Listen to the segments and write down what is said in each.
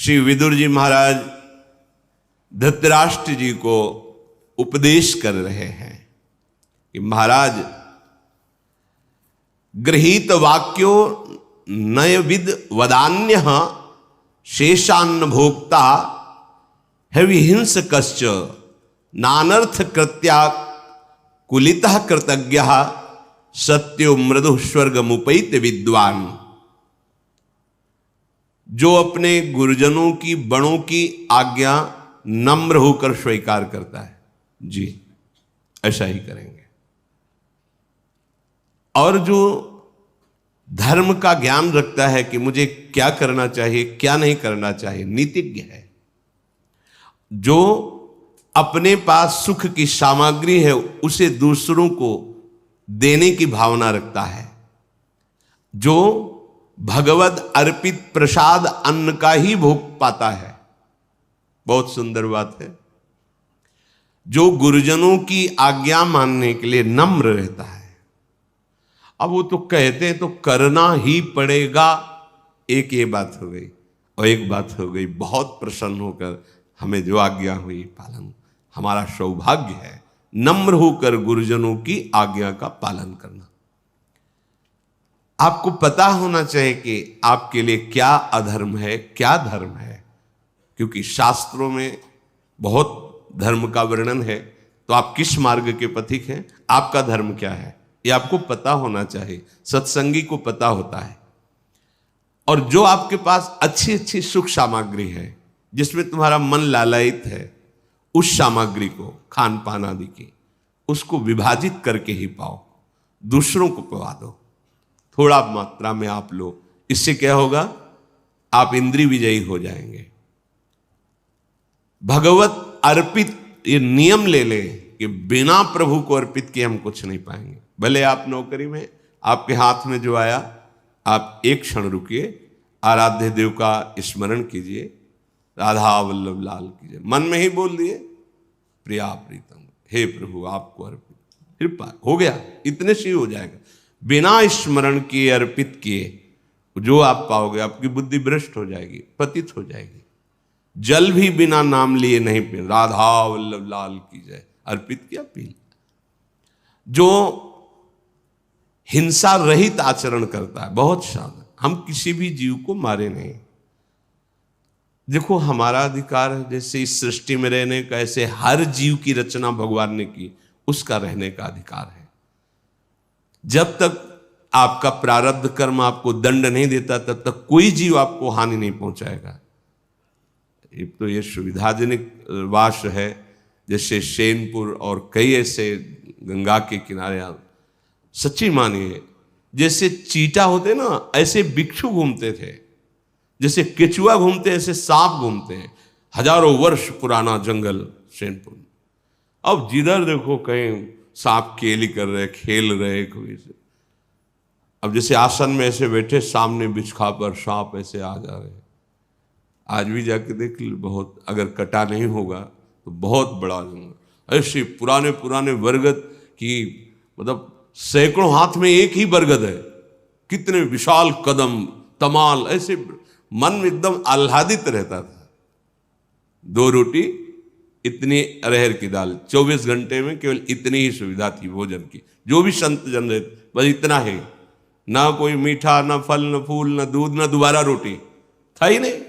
श्री विदुर जी महाराज धृतराष्ट्र जी को उपदेश कर रहे हैं कि महाराज, गृहीत वाक्यो नयविद वदान्य शेषान्न भोक्ता है विहिंस कश्च नानर्थ कृत्या कुलितः कृतज्ञ सत्यो मृदु स्वर्गमुपैत विद्वान। जो अपने गुरुजनों की, बड़ों की आज्ञा नम्र होकर स्वीकार करता है, जी ऐसा ही करेंगे। और जो धर्म का ज्ञान रखता है कि मुझे क्या करना चाहिए, क्या नहीं करना चाहिए, नीतिज्ञ है, जो अपने पास सुख की सामग्री है उसे दूसरों को देने की भावना रखता है, जो भगवत अर्पित प्रसाद अन्न का ही भोग पाता है, बहुत सुंदर बात है, जो गुरुजनों की आज्ञा मानने के लिए नम्र रहता है। अब वो तो कहते हैं तो करना ही पड़ेगा, एक ये बात हो गई। और एक बात हो गई, बहुत प्रसन्न होकर हमें जो आज्ञा हुई पालन, हमारा सौभाग्य है नम्र होकर गुरुजनों की आज्ञा का पालन करना। आपको पता होना चाहिए कि आपके लिए क्या अधर्म है, क्या धर्म है, क्योंकि शास्त्रों में बहुत धर्म का वर्णन है। तो आप किस मार्ग के पथिक हैं, आपका धर्म क्या है, ये आपको पता होना चाहिए। सत्संगी को पता होता है। और जो आपके पास अच्छी अच्छी सुख सामग्री है, जिसमें तुम्हारा मन लालायित है, उस सामग्री को, खान पान आदि की, उसको विभाजित करके ही पाओ, दूसरों को पवा दो। थोड़ा मात्रा में आप लो, इससे क्या होगा, आप इंद्रिय विजयी हो जाएंगे। भगवत अर्पित ये नियम ले लें कि बिना प्रभु को अर्पित किए हम कुछ नहीं पाएंगे। भले आप नौकरी में, आपके हाथ में जो आया, आप एक क्षण रुकिए, आराध्य देव का स्मरण कीजिए, राधा वल्लभ लाल कीजिए, मन में ही बोल दिए प्रिया प्रीतम, हे प्रभु आपको अर्पित, कृपा हो गया, इतने से ही हो जाएगा। बिना स्मरण किए, अर्पित किए, जो आप पाओगे, आपकी बुद्धि भ्रष्ट हो जाएगी, पतित हो जाएगी। जल भी बिना नाम लिए नहीं पी, राधा वल्लभ लाल की जय, अर्पित किया, पी लिया। जो हिंसा रहित आचरण करता है, बहुत शांत, हम किसी भी जीव को मारे नहीं। देखो हमारा अधिकार है, जैसे इस सृष्टि में रहने का, ऐसे हर जीव की रचना भगवान ने की, उसका रहने का अधिकार है। जब तक आपका प्रारब्ध कर्म आपको दंड नहीं देता, तब तक कोई जीव आपको हानि नहीं पहुंचाएगा। एक तो ये सुविधाजनक वास है, जैसे शेनपुर और कई ऐसे गंगा के किनारे, सच्ची मानिए, जैसे चीटा होते ना, ऐसे बिच्छू घूमते थे, जैसे केचुआ घूमते, ऐसे सांप घूमते हैं। हजारों वर्ष पुराना जंगल शेनपुर। अब जिधर देखो कहीं सांप केली कर रहे, खेल रहे कोई से। अब जैसे आसन में ऐसे बैठे, सामने बिछखा पर सांप ऐसे आ जा रहे। आज भी जाके देख लो, बहुत अगर कटा नहीं होगा तो बहुत बड़ा जंगल, ऐसे पुराने पुराने बरगद की, मतलब सैकड़ों हाथ में एक ही बरगद है, कितने विशाल कदम, तमाल, ऐसे मन में एकदम आह्लादित रहता था। 2 रोटी, इतनी अरहर की दाल, 24 घंटे में केवल इतनी ही सुविधा थी भोजन की। जो भी संत जन रहे बस इतना है, ना कोई मीठा, ना फल, ना फूल, ना दूध, ना दोबारा रोटी, था ही नहीं।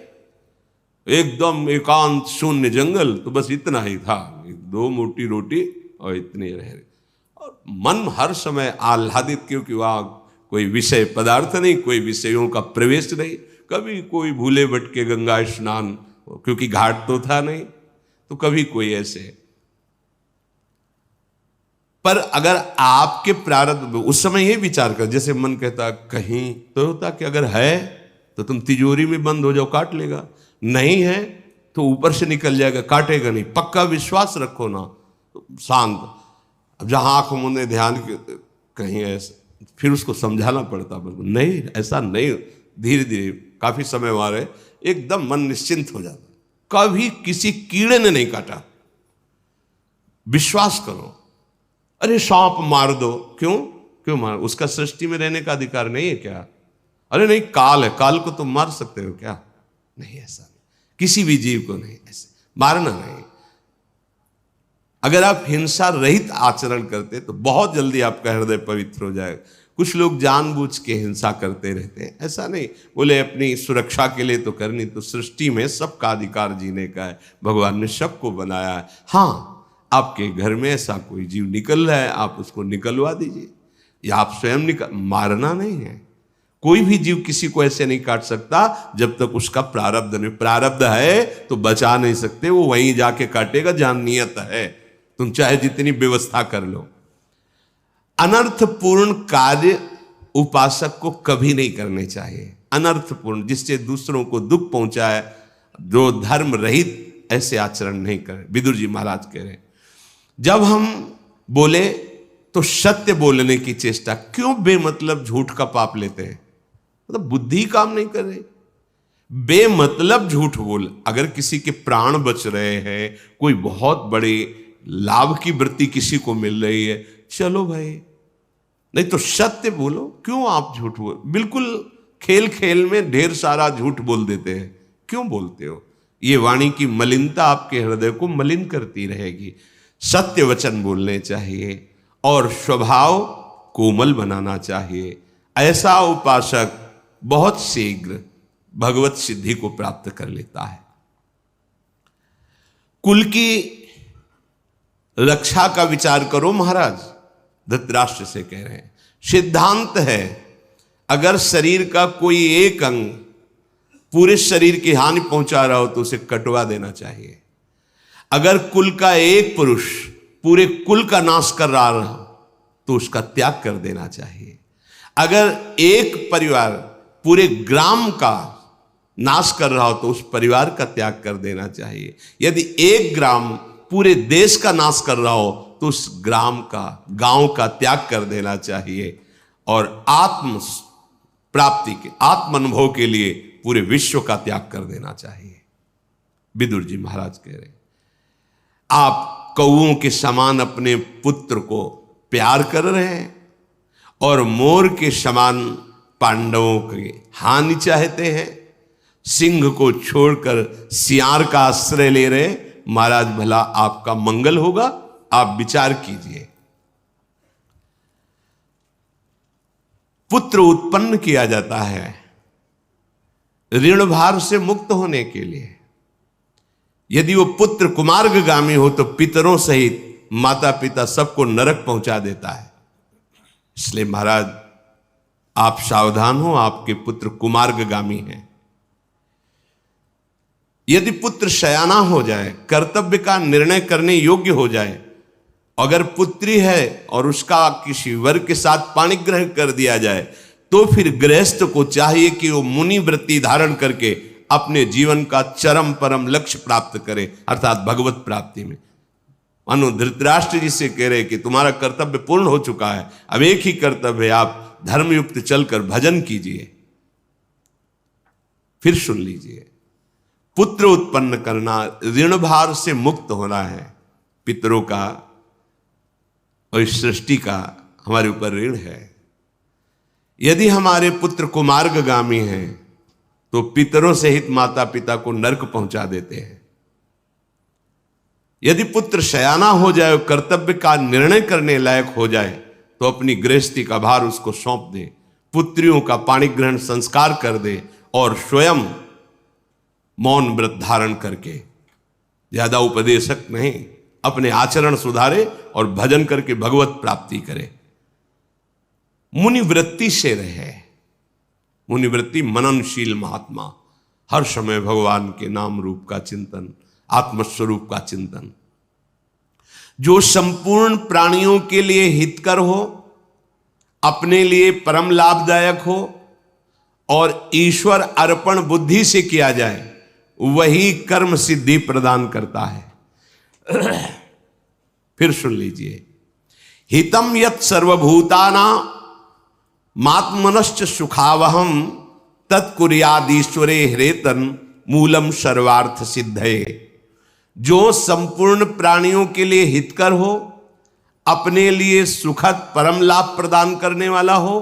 एकदम एकांत शून्य जंगल, तो बस इतना ही था, 2 मोटी रोटी और इतनी अरहर। और मन हर समय आह्लादित, क्योंकि वहाँ कोई विषय पदार्थ नहीं, कोई विषयों का प्रवेश नहीं। कभी कोई भूले भटके गंगा स्नान, क्योंकि घाट तो था नहीं, तो कभी कोई ऐसे। पर अगर आपके प्रारब्ध, उस समय ये विचार कर, जैसे मन कहता कहीं तो होता कि अगर है तो तुम तिजोरी में बंद हो जाओ, काट लेगा, नहीं है तो ऊपर से निकल जाएगा, काटेगा नहीं। पक्का विश्वास रखो ना, तो शांत। अब जहां आंख मुंदे ध्यान कहीं ऐसे, फिर उसको समझाना पड़ता, नहीं ऐसा नहीं, धीरे धीरे काफी समय मारे, एकदम मन निश्चिंत हो जाता। कभी किसी कीड़े ने नहीं काटा, विश्वास करो। अरे सांप मार दो, क्यों मार, उसका सृष्टि में रहने का अधिकार नहीं है क्या? अरे नहीं, काल है, काल को तुम मार सकते हो क्या? नहीं, ऐसा नहीं। किसी भी जीव को नहीं, ऐसे मारना नहीं। अगर आप हिंसा रहित आचरण करते तो बहुत जल्दी आपका हृदय पवित्र हो जाएगा। कुछ लोग जानबूझ के हिंसा करते रहते हैं, ऐसा नहीं, बोले अपनी सुरक्षा के लिए तो करनी, तो सृष्टि में सबका अधिकार जीने का है, भगवान ने सबको बनाया है। हाँ, आपके घर में ऐसा कोई जीव निकल रहा है, आप उसको निकलवा दीजिए, या आप स्वयं मारना नहीं है। कोई भी जीव किसी को ऐसे नहीं काट सकता जब तक उसका प्रारब्ध नहीं, प्रारब्ध है तो बचा नहीं सकते, वो वहीं जाके काटेगा जहां नियत है, तुम चाहे जितनी व्यवस्था कर लो। अनर्थपूर्ण कार्य उपासक को कभी नहीं करने चाहिए। अनर्थपूर्ण, जिससे दूसरों को दुख पहुंचाए, जो धर्म रहित, ऐसे आचरण नहीं करे। विदुर जी महाराज कह रहे, जब हम बोले तो सत्य बोलने की चेष्टा, क्यों बेमतलब झूठ का पाप लेते हैं? मतलब बुद्धि काम नहीं कर रही, बेमतलब झूठ बोल। अगर किसी के प्राण बच रहे हैं, कोई बहुत बड़े लाभ की वृत्ति किसी को मिल रही है, चलो भाई, नहीं तो सत्य बोलो। क्यों आप झूठ बोल? बिल्कुल खेल खेल में ढेर सारा झूठ बोल देते हैं, क्यों बोलते हो? ये वाणी की मलिनता आपके हृदय को मलिन करती रहेगी। सत्य वचन बोलने चाहिए और स्वभाव कोमल बनाना चाहिए। ऐसा उपासक बहुत शीघ्र भगवत सिद्धि को प्राप्त कर लेता है। कुल की रक्षा का विचार करो महाराज, धृतराष्ट्र से कह रहे हैं। सिद्धांत है, अगर शरीर का कोई एक अंग पूरे शरीर की हानि पहुंचा रहा हो तो उसे कटवा देना चाहिए। अगर कुल का एक पुरुष पूरे कुल का नाश कर रहा हो तो उसका त्याग कर देना चाहिए। अगर एक परिवार पूरे ग्राम का नाश कर रहा हो तो उस परिवार का त्याग कर देना चाहिए। यदि एक ग्राम पूरे देश का नाश कर रहा हो तो उस ग्राम का, गांव का त्याग कर देना चाहिए। और आत्म प्राप्ति के, आत्म अनुभव के लिए पूरे विश्व का त्याग कर देना चाहिए। विदुर जी महाराज कह रहे, आप कौओं के समान अपने पुत्र को प्यार कर रहे हैं और मोर के समान पांडवों की हानि चाहते हैं। सिंह को छोड़कर सियार का आश्रय ले रहे। महाराज, भला आपका मंगल होगा? आप विचार कीजिए। पुत्र उत्पन्न किया जाता है ऋण भार से मुक्त होने के लिए। यदि वो पुत्र कुमार्गगामी हो तो पितरों सहित माता पिता सबको नरक पहुंचा देता है। इसलिए महाराज, आप सावधान हो, आपके पुत्र कुमार्गगामी हैं। यदि पुत्र शयाना हो जाए, कर्तव्य का निर्णय करने योग्य हो जाए, अगर पुत्री है और उसका किसी वर के साथ पाणिग्रह कर दिया जाए, तो फिर गृहस्थ को चाहिए कि वो मुनि वृत्ति धारण करके अपने जीवन का चरम परम लक्ष्य प्राप्त करे, अर्थात भगवत प्राप्ति में। मानो धृतराष्ट्र जी से कह रहे कि तुम्हारा कर्तव्य पूर्ण हो चुका है, अब एक ही कर्तव्य है, आप धर्मयुक्त चलकर भजन कीजिए। फिर सुन लीजिए, पुत्र उत्पन्न करना, ऋण भार से मुक्त होना है। पितरों का और इस सृष्टि का हमारे ऊपर ऋण है। यदि हमारे पुत्र कुमार्गगामी हैं तो पितरों सहित माता पिता को नरक पहुंचा देते हैं। यदि पुत्र शयाना हो जाए, कर्तव्य का निर्णय करने लायक हो जाए, तो अपनी गृहस्थी का भार उसको सौंप दे, पुत्रियों का पाणिग्रहण संस्कार कर दे और स्वयं मौन व्रत धारण करके, ज्यादा उपदेशक नहीं, अपने आचरण सुधारे और भजन करके भगवत प्राप्ति करे। मुनिवृत्ति से रहे। मुनिवृत्ति मननशील महात्मा, हर समय भगवान के नाम रूप का चिंतन, आत्मस्वरूप का चिंतन, जो संपूर्ण प्राणियों के लिए हितकर हो, अपने लिए परम लाभदायक हो और ईश्वर अर्पण बुद्धि से किया जाए, वही कर्म सिद्धि प्रदान करता है। फिर सुन लीजिए, हितम यत् सर्वभूताना मात्मनश्च सुखावहम तत्कुर्यादीश्वरे हृतन मूलम सर्वार्थ सिद्धये। जो संपूर्ण प्राणियों के लिए हितकर हो, अपने लिए सुखद परम लाभ प्रदान करने वाला हो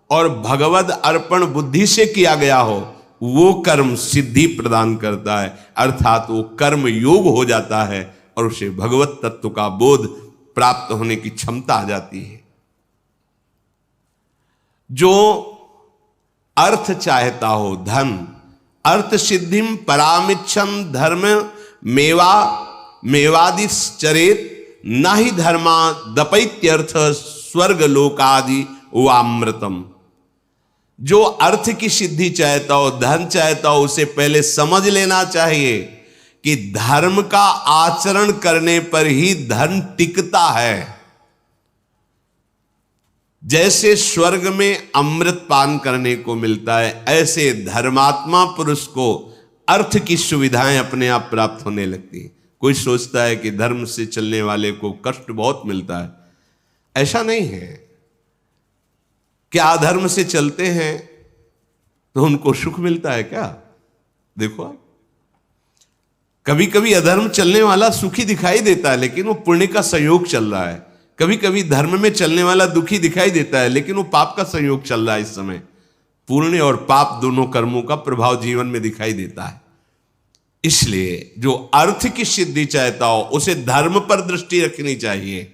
और भगवद अर्पण बुद्धि से किया गया हो, वो कर्म सिद्धि प्रदान करता है, अर्थात वो कर्म योग हो जाता है और उसे भगवत तत्व का बोध प्राप्त होने की क्षमता आ जाती है। जो अर्थ चाहता हो, धन, अर्थ सिद्धिम परामिच्छन धर्म मेवादिश्चरेत न ही धर्मा दपैत्यर्थ स्वर्ग लोकादि वामृतम। जो अर्थ की सिद्धि चाहता हो, धन चाहता हो, उसे पहले समझ लेना चाहिए कि धर्म का आचरण करने पर ही धन टिकता है। जैसे स्वर्ग में अमृत पान करने को मिलता है, ऐसे धर्मात्मा पुरुष को अर्थ की सुविधाएं अपने आप प्राप्त होने लगती हैं। कोई सोचता है कि धर्म से चलने वाले को कष्ट बहुत मिलता है, ऐसा नहीं है। क्या अधर्म से चलते हैं तो उनको सुख मिलता है क्या? देखो आप, कभी कभी अधर्म चलने वाला सुखी दिखाई देता है लेकिन वो पुण्य का संयोग चल रहा है। कभी कभी धर्म में चलने वाला दुखी दिखाई देता है लेकिन वो पाप का संयोग चल रहा है। इस समय पुण्य और पाप दोनों कर्मों का प्रभाव जीवन में दिखाई देता है। इसलिए जो अर्थ की सिद्धि चाहता हो उसे धर्म पर दृष्टि रखनी चाहिए।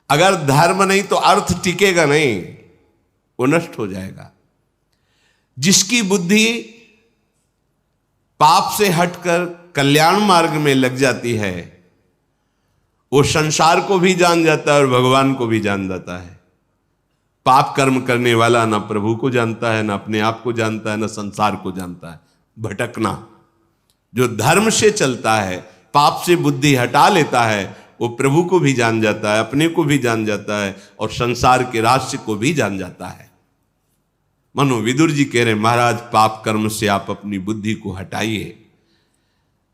अगर धर्म नहीं तो अर्थ टिकेगा नहीं, वो नष्ट हो जाएगा। जिसकी बुद्धि पाप से हटकर कल्याण मार्ग में लग जाती है, वो संसार को भी जान जाता है और भगवान को भी जान जाता है। पाप कर्म करने वाला ना प्रभु को जानता है, ना अपने आप को जानता है, ना संसार को जानता है। भटकना। जो धर्म से चलता है, पाप से बुद्धि हटा लेता है, वो प्रभु को भी जान जाता है, अपने को भी जान जाता है और संसार के रहस्य को भी जान जाता है। मनो विदुर जी कह रहे, महाराज पाप कर्म से आप अपनी बुद्धि को हटाइए।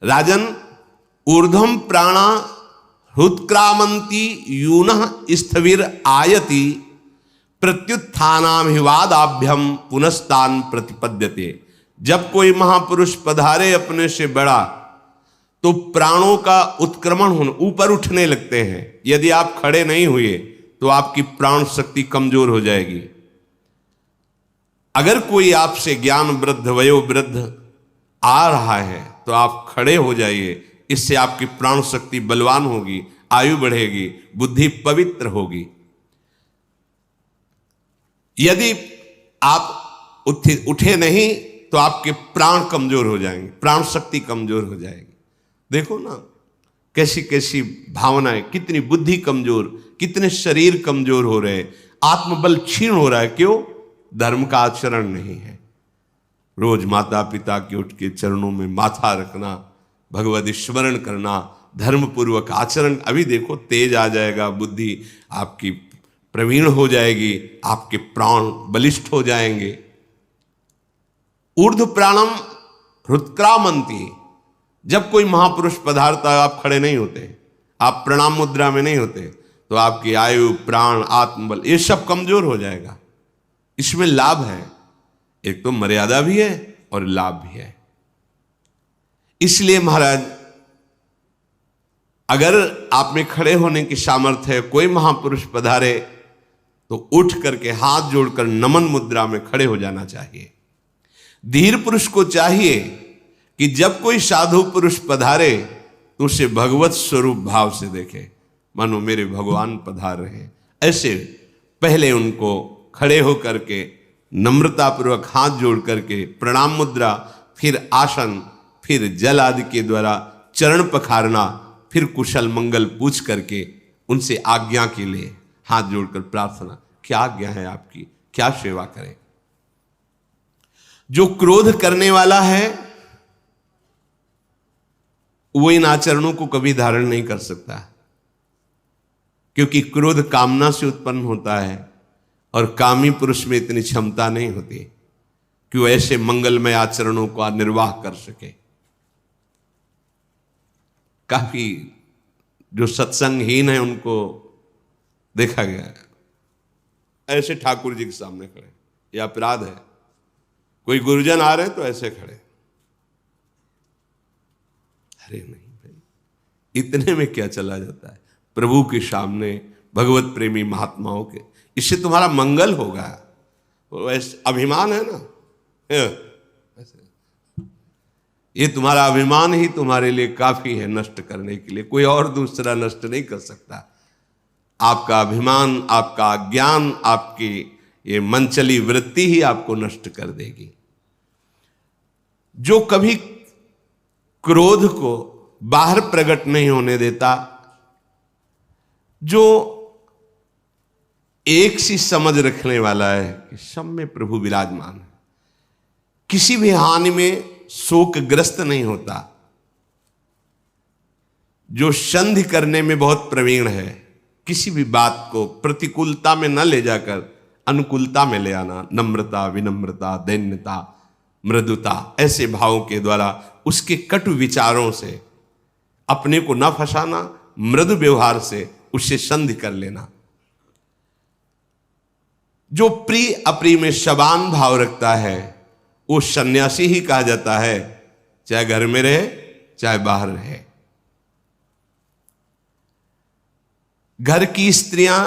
राजन, ऊर्ध्वम प्राणा हृत्क्रामंती यूनः स्थविर आयति प्रत्युत्थानाभिवादाभ्यम पुनस्तान प्रतिपद्यते। जब कोई महापुरुष पधारे अपने से बड़ा तो प्राणों का उत्क्रमण होने, ऊपर उठने लगते हैं। यदि आप खड़े नहीं हुए तो आपकी प्राण शक्ति कमजोर हो जाएगी। अगर कोई आपसे ज्ञान वृद्ध वयोवृद्ध आ रहा है तो आप खड़े हो जाइए। इससे आपकी प्राण शक्ति बलवान होगी, आयु बढ़ेगी, बुद्धि पवित्र होगी। यदि आप उठे नहीं तो आपके प्राण कमजोर हो जाएंगे, प्राण शक्ति कमजोर हो जाएगी। देखो ना कैसी कैसी भावनाएं, कितनी बुद्धि कमजोर, कितने शरीर कमजोर हो रहे, आत्मबल क्षीण हो रहा है। क्यों? धर्म का आचरण नहीं है। रोज माता पिता के उठ के चरणों में माथा रखना, भगवत स्मरण करना, धर्म पूर्वक आचरण। अभी देखो तेज आ जाएगा, बुद्धि आपकी प्रवीण हो जाएगी, आपके प्राण बलिष्ठ हो जाएंगे। ऊर्ध्व प्राणम हृत्क्रामंती। जब कोई महापुरुष पधारता है, आप खड़े नहीं होते, आप प्रणाम मुद्रा में नहीं होते, तो आपकी आयु, प्राण, आत्मबल ये सब कमजोर हो जाएगा। इसमें लाभ है, एक तो मर्यादा भी है और लाभ भी है। इसलिए महाराज, अगर आप में खड़े होने की सामर्थ्य है, कोई महापुरुष पधारे तो उठ करके हाथ जोड़कर नमन मुद्रा में खड़े हो जाना चाहिए। धीर पुरुष को चाहिए कि जब कोई साधु पुरुष पधारे तो उसे भगवत स्वरूप भाव से देखे, मानो मेरे भगवान पधार रहे हैं। ऐसे पहले उनको खड़े होकर के नम्रता पूर्वक हाथ जोड़ करके प्रणाम मुद्रा, फिर आसन, फिर जल आदि के द्वारा चरण पखारना, फिर कुशल मंगल पूछ करके उनसे आज्ञा के लिए हाथ जोड़कर प्रार्थना, क्या आज्ञा है आपकी, क्या सेवा करें। जो क्रोध करने वाला है वो इन आचरणों को कभी धारण नहीं कर सकता, क्योंकि क्रोध कामना से उत्पन्न होता है और कामी पुरुष में इतनी क्षमता नहीं होती कि वो ऐसे मंगलमय आचरणों का निर्वाह कर सके। काफी जो सत्संगहीन है उनको देखा गया है ऐसे ठाकुर जी के सामने खड़े, यह अपराध है। कोई गुरुजन आ रहे हैं तो ऐसे खड़े, अरे नहीं भाई, इतने में क्या चला जाता है प्रभु के सामने, भगवत प्रेमी महात्माओं के, इससे तुम्हारा मंगल होगा। वो ऐसे अभिमान है ना, ऐसे ये तुम्हारा अभिमान ही तुम्हारे लिए काफी है नष्ट करने के लिए, कोई और दूसरा नष्ट नहीं कर सकता। आपका अभिमान, आपका ज्ञान, आपकी ये मनचली वृत्ति ही आपको नष्ट कर देगी। जो कभी क्रोध को बाहर प्रकट नहीं होने देता, जो एक सी समझ रखने वाला है कि सब में प्रभु विराजमान है, किसी भी हानि में शोकग्रस्त नहीं होता, जो संधि करने में बहुत प्रवीण है, किसी भी बात को प्रतिकूलता में न ले जाकर अनुकूलता में ले आना, नम्रता, विनम्रता, दैन्यता, मृदुता, ऐसे भावों के द्वारा उसके कटु विचारों से अपने को न फंसाना, मृदु व्यवहार से उससे संधि कर लेना। जो प्रिय अप्रिय में समान भाव रखता है वो सन्यासी ही कहा जाता है, चाहे घर में रहे चाहे बाहर रहे। घर की स्त्रियां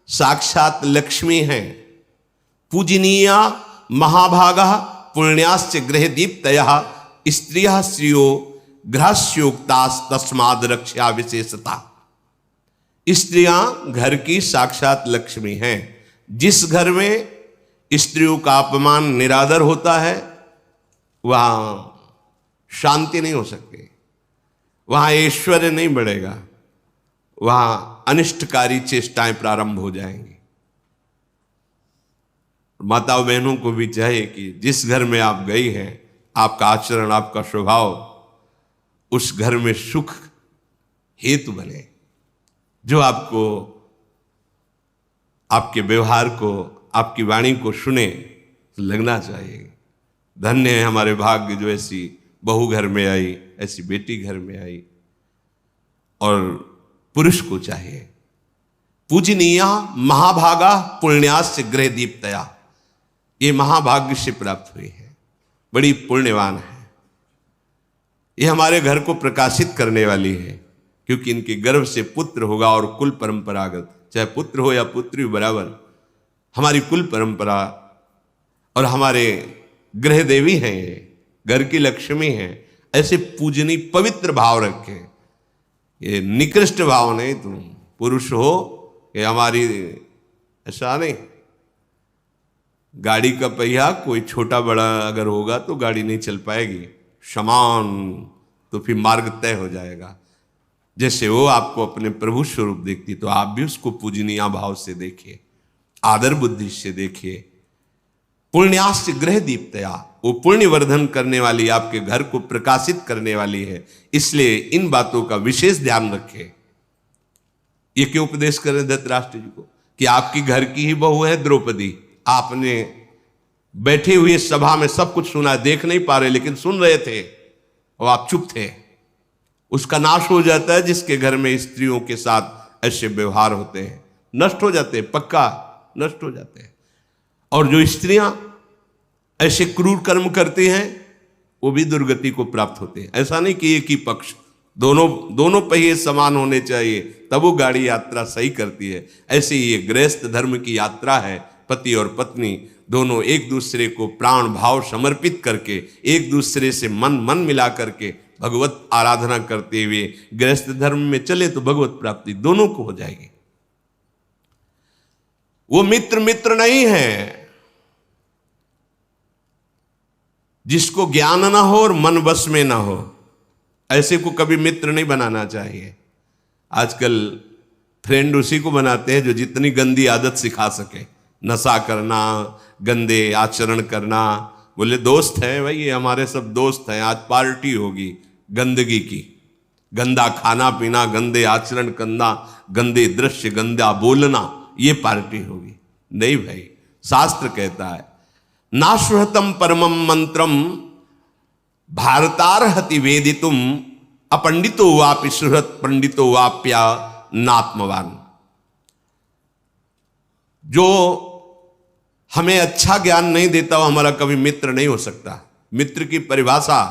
साक्षात लक्ष्मी हैं, पूजनीया महाभागा पुण्याश्च गृह दीप्तया स्त्रियः श्रियो गृहस्योक्तास् तस्माद् रक्षा विशेषता। स्त्रियां घर की साक्षात लक्ष्मी हैं। जिस घर में स्त्रियों का अपमान निरादर होता है वहां शांति नहीं हो सकती, वहां ऐश्वर्य नहीं बढ़ेगा, वहां अनिष्टकारी चेष्टाएं प्रारंभ हो जाएंगी। माताओं बहनों को भी चाहिए कि जिस घर में आप गई हैं, आपका आचरण, आपका स्वभाव उस घर में सुख हेतु बने, जो आपको, आपके व्यवहार को, आपकी वाणी को सुने तो लगना चाहिए धन्य है हमारे भाग्य जो ऐसी बहू घर में आई, ऐसी बेटी घर में आई। और पुरुष को चाहिए पूजनीया महाभागा पुण्याश्च गृह दीप्तया, ये महाभाग्य से प्राप्त हुई है, बड़ी पुण्यवान है, ये हमारे घर को प्रकाशित करने वाली है, क्योंकि इनके गर्भ से पुत्र होगा और कुल परंपरागत, चाहे पुत्र हो या पुत्री बराबर, हमारी कुल परंपरा और हमारे गृह देवी हैं, ये घर की लक्ष्मी हैं। ऐसे पूजनी पवित्र भाव रखें, ये निकृष्ट भाव नहीं। तुम पुरुष हो ये हमारी, ऐसा नहीं। गाड़ी का पहिया कोई छोटा बड़ा अगर होगा तो गाड़ी नहीं चल पाएगी, समान तो फिर मार्ग तय हो जाएगा। जैसे वो आपको अपने प्रभु स्वरूप देखती तो आप भी उसको पूजनीय भाव से देखिए, आदर बुद्धि से देखिए। पुण्याश्च गृह दीप्तया, वो पुण्य वर्धन करने वाली, आपके घर को प्रकाशित करने वाली है, इसलिए इन बातों का विशेष ध्यान रखें। ये क्यों उपदेश करें धृतराष्ट्र जी को कि आपकी घर की ही बहू है द्रौपदी, आपने बैठे हुए सभा में सब कुछ सुना, देख नहीं पा रहे लेकिन सुन रहे थे और आप चुप थे। उसका नाश हो जाता है जिसके घर में स्त्रियों के साथ ऐसे व्यवहार होते हैं, नष्ट हो जाते हैं, पक्का नष्ट हो जाते हैं। और जो स्त्रियां ऐसे क्रूर कर्म करती हैं वो भी दुर्गति को प्राप्त होते हैं। ऐसा नहीं कि एक ही पक्ष, दोनों पहिए समान होने चाहिए, तब वो गाड़ी यात्रा सही करती है। ऐसे ही ये गृहस्थ धर्म की यात्रा है, पति और पत्नी दोनों एक दूसरे को प्राण भाव समर्पित करके, एक दूसरे से मन मिला करके भगवत आराधना करते हुए गृहस्थ धर्म में चले तो भगवत प्राप्ति दोनों को हो जाएगी। वो मित्र नहीं है जिसको ज्ञान ना हो और मन बस में ना हो, ऐसे को कभी मित्र नहीं बनाना चाहिए। आजकल फ्रेंड उसी को बनाते हैं जो जितनी गंदी आदत सिखा सके, नशा करना, गंदे आचरण करना। बोले दोस्त हैं भाई, ये हमारे सब दोस्त हैं, आज पार्टी होगी गंदगी की, गंदा खाना पीना, गंदे आचरण करना, गंदे दृश्य, गंदा बोलना, ये पार्टी होगी। नहीं भाई, शास्त्र कहता है नाश्रुतम परमम मंत्रम भारतार्हति वेदितुम अपंडितो वापि सुहृत पंडितो वाप्या नात्मवान। जो हमें अच्छा ज्ञान नहीं देता वो हमारा कभी मित्र नहीं हो सकता। मित्र की परिभाषा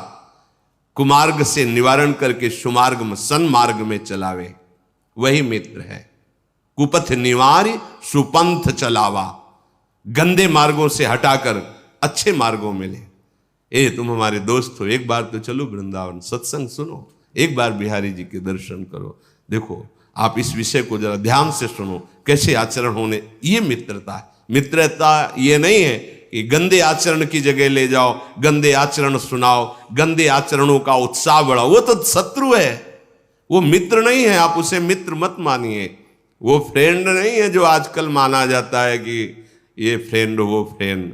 कुमार्ग से निवारण करके सुमार्ग में, सन्मार्ग में चलावे, वही मित्र है। कुपथ निवार्य सुपंथ चलावा, गंदे मार्गों से हटाकर अच्छे मार्गों में ले। तुम हमारे दोस्त हो, एक बार तो चलो वृंदावन, सत्संग सुनो, एक बार बिहारी जी के दर्शन करो। देखो आप इस विषय को जरा ध्यान से सुनो, कैसे आचरण होने, ये मित्रता है। मित्रता ये नहीं है कि गंदे आचरण की जगह ले जाओ, गंदे आचरण सुनाओ, गंदे आचरणों का उत्साह बढ़ाओ, वो तो शत्रु है, वो मित्र नहीं है। आप उसे मित्र मत मानिए, वो फ्रेंड नहीं है जो आजकल माना जाता है कि ये फ्रेंड वो फ्रेंड।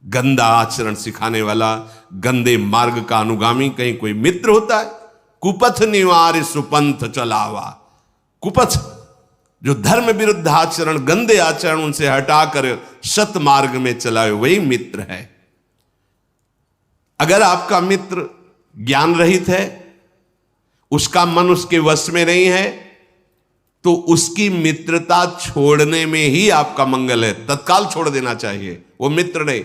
गंदा आचरण सिखाने वाला, गंदे मार्ग का अनुगामी कहीं कोई मित्र होता है? कुपथ निवार सुपंथ चलावा, कुपथ जो धर्म विरुद्ध आचरण, गंदे आचरण उनसे हटाकर सत मार्ग में चलाए, वही मित्र है। अगर आपका मित्र ज्ञान रहित है, उसका मन उसके वश में नहीं है, तो उसकी मित्रता छोड़ने में ही आपका मंगल है, तत्काल छोड़ देना चाहिए, वो मित्र नहीं।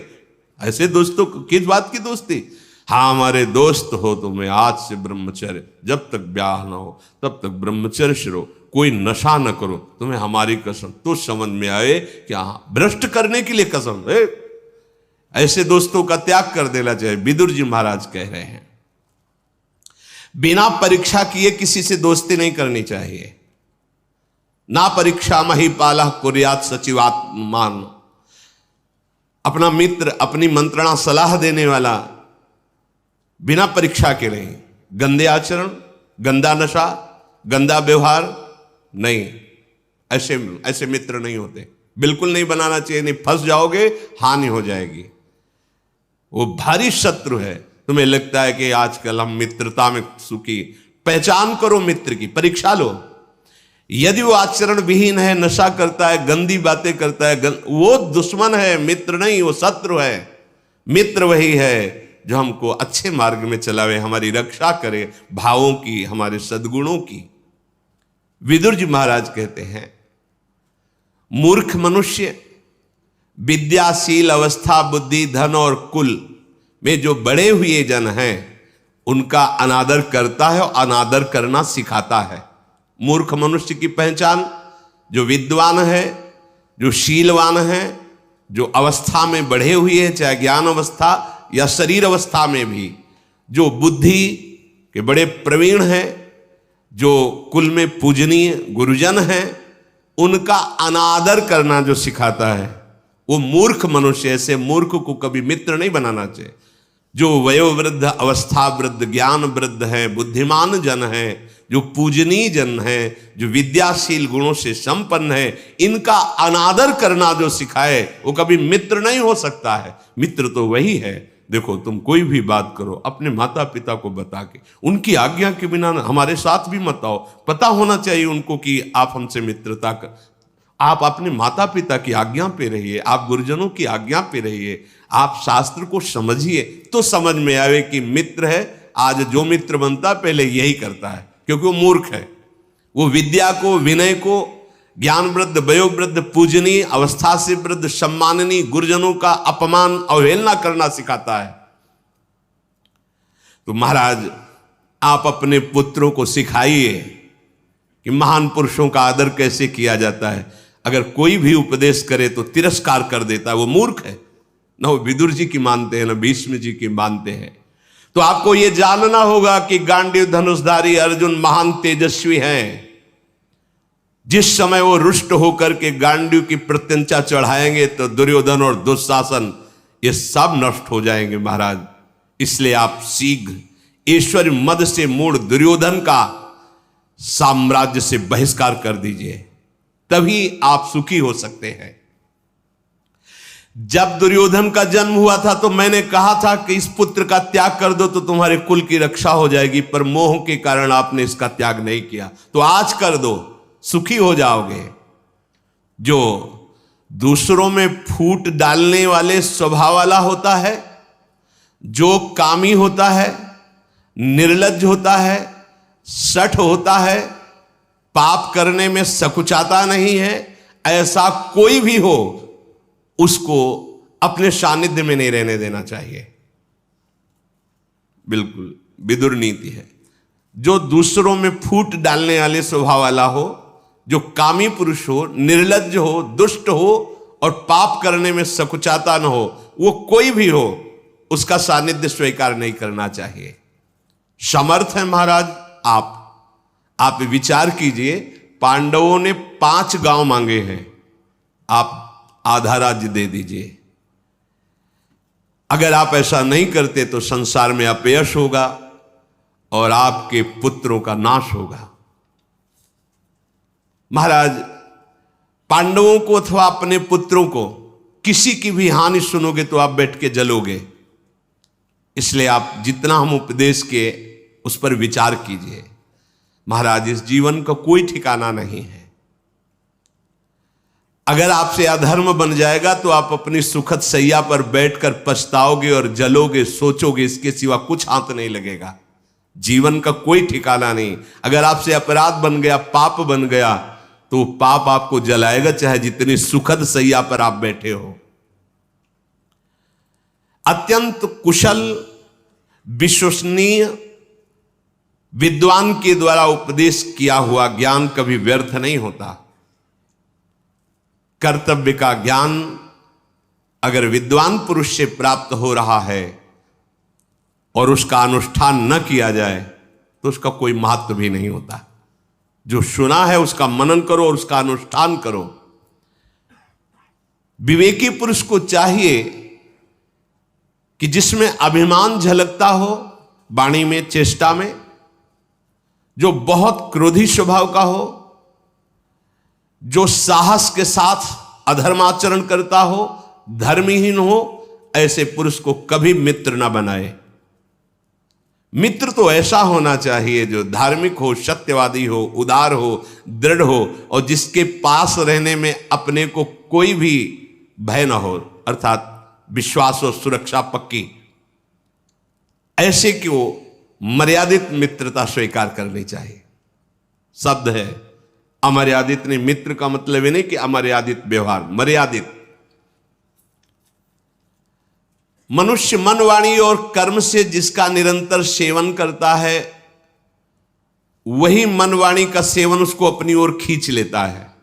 ऐसे दोस्तों किस बात की दोस्ती? हाँ हमारे दोस्त हो, तुम्हें आज से ब्रह्मचर्य, जब तक ब्याह ना हो तब तक ब्रह्मचर्य रहो, कोई नशा न करो, तुम्हें हमारी कसम। तो समझ में आए कि हाँ भ्रष्ट करने के लिए कसम है। ऐसे दोस्तों का त्याग कर देना चाहिए। विदुर जी महाराज कह रहे हैं बिना परीक्षा किए किसी से दोस्ती नहीं करनी चाहिए। ना परीक्षा मही पाला कुर्यात सचिवात्मान। अपना मित्र, अपनी मंत्रणा सलाह देने वाला बिना परीक्षा के नहीं। गंदे आचरण, गंदा नशा, गंदा व्यवहार नहीं, ऐसे मित्र नहीं होते, बिल्कुल नहीं बनाना चाहिए, नहीं फंस जाओगे, हानि हो जाएगी। वो भारी शत्रु है। तुम्हें लगता है कि आजकल हम मित्रता में सुखी, पहचान करो मित्र की, परीक्षा लो। यदि वो आचरण विहीन है, नशा करता है, गंदी बातें करता है, वो दुश्मन है, मित्र नहीं, वो शत्रु है। मित्र वही है जो हमको अच्छे मार्ग में चलावे, हमारी रक्षा करे, भावों की, हमारे सद्गुणों की। विदुर जी महाराज कहते हैं मूर्ख मनुष्य विद्याशील अवस्था, बुद्धि, धन और कुल में जो बड़े हुए जन हैं उनका अनादर करता है और अनादर करना सिखाता है। मूर्ख मनुष्य की पहचान जो विद्वान है, जो शीलवान है, जो अवस्था में बढ़े हुए हैं, चाहे ज्ञान अवस्था या शरीर अवस्था में भी, जो बुद्धि के बड़े प्रवीण हैं, जो कुल में पूजनीय गुरुजन हैं, उनका अनादर करना जो सिखाता है वो मूर्ख मनुष्य। ऐसे मूर्ख को कभी मित्र नहीं बनाना चाहिए। जो वयोवृद्ध, अवस्था वृद्ध, ज्ञान वृद्ध हैं, बुद्धिमान जन हैं, जो पूजनीय जन हैं, जो विद्याशील गुणों से संपन्न है, इनका अनादर करना जो सिखाए वो कभी मित्र नहीं हो सकता है। मित्र तो वही है, देखो तुम कोई भी बात करो अपने माता पिता को बता के, उनकी आज्ञा के बिना हमारे साथ भी मत आओ। पता होना चाहिए उनको कि आप हमसे मित्रता कर, आप अपने माता पिता की आज्ञा पे रहिए, आप गुरुजनों की आज्ञा पे रहिए, आप शास्त्र को समझिए, तो समझ में आवे कि मित्र है। आज जो मित्र बनता पहले यही करता है, क्योंकि वो मूर्ख है। वो विद्या को, विनय को, ज्ञान वृद्ध, वयोवृद्ध, पूजनीय, अवस्था से वृद्ध, सम्माननीय गुरुजनों का अपमान, अवहेलना करना सिखाता है। तो महाराज आप अपने पुत्रों को सिखाइए कि महान पुरुषों का आदर कैसे किया जाता है। अगर कोई भी उपदेश करे तो तिरस्कार कर देता है, वो मूर्ख है। न वो विदुर जी की मानते हैं, न भीष्म जी की मानते हैं। तो आपको यह जानना होगा कि गांडीव धनुषधारी अर्जुन महान तेजस्वी हैं। जिस समय वो रुष्ट होकर के गांडीव की प्रत्यंचा चढ़ाएंगे तो दुर्योधन और दुशासन ये सब नष्ट हो जाएंगे महाराज। इसलिए आप शीघ्र ईश्वर मद से मूढ़ दुर्योधन का साम्राज्य से बहिष्कार कर दीजिए, तभी आप सुखी हो सकते हैं। जब दुर्योधन का जन्म हुआ था तो मैंने कहा था कि इस पुत्र का त्याग कर दो तो तुम्हारे कुल की रक्षा हो जाएगी, पर मोह के कारण आपने इसका त्याग नहीं किया, तो आज कर दो, सुखी हो जाओगे। जो दूसरों में फूट डालने वाले स्वभाव वाला होता है, जो कामी होता है, निर्लज्ज होता है, सठ होता है, पाप करने में सकुचाता नहीं है, ऐसा कोई भी हो उसको अपने सानिध्य में नहीं रहने देना चाहिए। बिल्कुल विदुर नीति है। जो दूसरों में फूट डालने वाले स्वभाव वाला हो, जो कामी पुरुष हो, निर्लज्ज हो, दुष्ट हो और पाप करने में सकुचाता न हो, वो कोई भी हो, उसका सानिध्य स्वीकार नहीं करना चाहिए। समर्थ है महाराज, आप विचार कीजिए, पांडवों ने 5 गांव मांगे हैं, आप आधा राज्य दे दीजिए। अगर आप ऐसा नहीं करते तो संसार में अपयश होगा और आपके पुत्रों का नाश होगा। महाराज, पांडवों को अथवा अपने पुत्रों को किसी की भी हानि सुनोगे तो आप बैठ के जलोगे। इसलिए आप जितना हम उपदेश के उस पर विचार कीजिए। महाराज, इस जीवन का कोई ठिकाना नहीं है। अगर आपसे अधर्म बन जाएगा तो आप अपनी सुखद सैया पर बैठकर पछताओगे और जलोगे, सोचोगे, इसके सिवा कुछ हाथ नहीं लगेगा। जीवन का कोई ठिकाना नहीं। अगर आपसे अपराध बन गया, पाप बन गया, तो पाप आपको जलाएगा, चाहे जितनी सुखद सैया पर आप बैठे हो। अत्यंत कुशल, विश्वसनीय विद्वान के द्वारा उपदेश किया हुआ ज्ञान कभी व्यर्थ नहीं होता। कर्तव्य का ज्ञान अगर विद्वान पुरुष से प्राप्त हो रहा है और उसका अनुष्ठान न किया जाए तो उसका कोई महत्व भी नहीं होता। जो सुना है उसका मनन करो और उसका अनुष्ठान करो। विवेकी पुरुष को चाहिए कि जिसमें अभिमान झलकता हो, वाणी में, चेष्टा में, जो बहुत क्रोधी स्वभाव का हो, जो साहस के साथ अधर्माचरण करता हो, धर्महीन हो, ऐसे पुरुष को कभी मित्र न बनाए। मित्र तो ऐसा होना चाहिए जो धार्मिक हो, सत्यवादी हो, उदार हो, दृढ़ हो और जिसके पास रहने में अपने को कोई भी भय न हो, अर्थात विश्वास और सुरक्षा पक्की। ऐसे की वो मर्यादित मित्रता स्वीकार करनी चाहिए। शब्द है अमर्यादित नहीं। मित्र का मतलब ये नहीं कि अमर्यादित व्यवहार, मर्यादित। मनुष्य मन, वाणी और कर्म से जिसका निरंतर सेवन करता है, वही मन वाणी का सेवन उसको अपनी ओर खींच लेता है।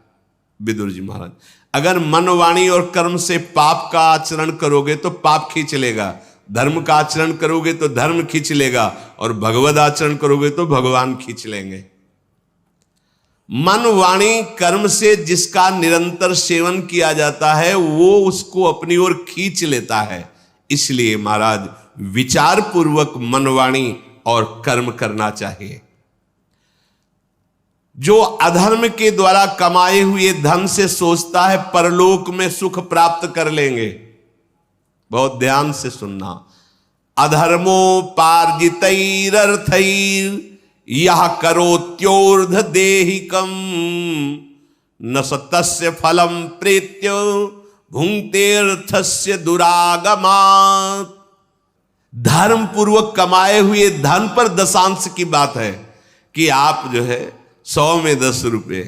विदुर जी महाराज, अगर मन, वाणी और कर्म से पाप का आचरण करोगे तो पाप खींच लेगा, धर्म का आचरण करोगे तो धर्म खींच लेगा और भगवद आचरण करोगे तो भगवान खींच लेंगे। मन, वाणी, कर्म से जिसका निरंतर सेवन किया जाता है वो उसको अपनी ओर खींच लेता है। इसलिए महाराज, विचार पूर्वक मन, वाणी और कर्म करना चाहिए। जो अधर्म के द्वारा कमाए हुए धन से सोचता है परलोक में सुख प्राप्त कर लेंगे, बहुत ध्यान से सुनना। अधर्मोपार्जितैरर्थैर यह करोत्योर्ध देहिकम न सतस्य फलम प्रेत्य भुंक्तेर्थस्य दुरागमात्। धर्म पूर्वक कमाए हुए धन पर दशांश की बात है कि आप जो है 100 में 10 रुपए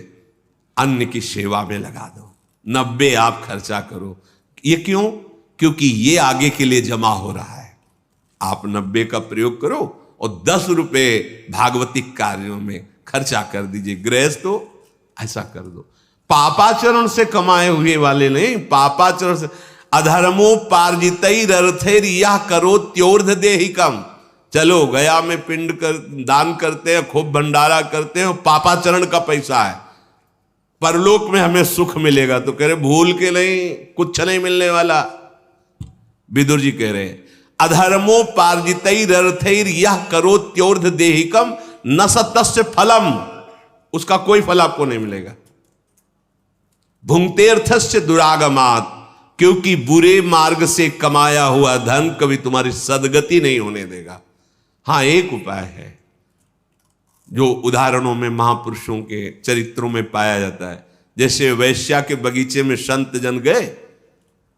अन्य की सेवा में लगा दो, 90 आप खर्चा करो। ये क्यों? क्योंकि ये आगे के लिए जमा हो रहा है। आप 90 का प्रयोग करो और 10 रुपए भागवतिक कार्यों में खर्चा कर दीजिए। गृहस्थ तो ऐसा कर दो। पापाचरण से कमाए हुए वाले नहीं, पापाचरण से। अधर्मोपार्जितैरर्थैर यह करोत्योर्ध देहिकम। चलो गया में पिंड कर दान करते हैं, खूब भंडारा करते हैं, पापाचरण का पैसा है, परलोक में हमें सुख मिलेगा। तो कह रहे भूल के नहीं, कुछ नहीं मिलने वाला। विदुर जी कह रहे हैं अधर्मोपार्जितैरर्थैर यह करोत्योर्ध देहिकम न सतस्य फलम, उसका कोई फल आपको नहीं मिलेगा। भुंक्तेर्थस्य दुरागमात्, क्योंकि बुरे मार्ग से कमाया हुआ धन कभी तुम्हारी सदगति नहीं होने देगा। हाँ, एक उपाय है जो उदाहरणों में महापुरुषों के चरित्रों में पाया जाता है। जैसे वैश्या के बगीचे में संत जन गए,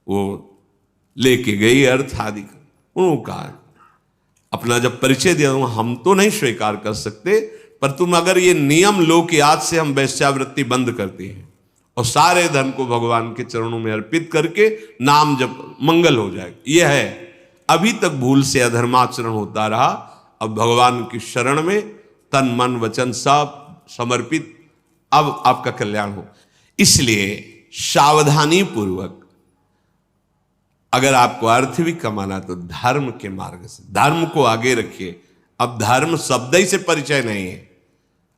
वो लेके गई अर्थ आदि, उन्होंने कहा अपना जब परिचय दिया, हम तो नहीं स्वीकार कर सकते, पर तुम अगर ये नियम लो कि आज से हम वैश्यावृत्ति बंद करते हैं और सारे धन को भगवान के चरणों में अर्पित करके नाम जब मंगल हो जाएगा। यह है, अभी तक भूल से अधर्माचरण होता रहा, अब भगवान की शरण में तन मन वचन सब समर्पित, अब आपका कल्याण हो। इसलिए सावधानी पूर्वक अगर आपको अर्थ भी कमाना तो धर्म के मार्ग से, धर्म को आगे रखिए। अब धर्म शब्द ही से परिचय नहीं है,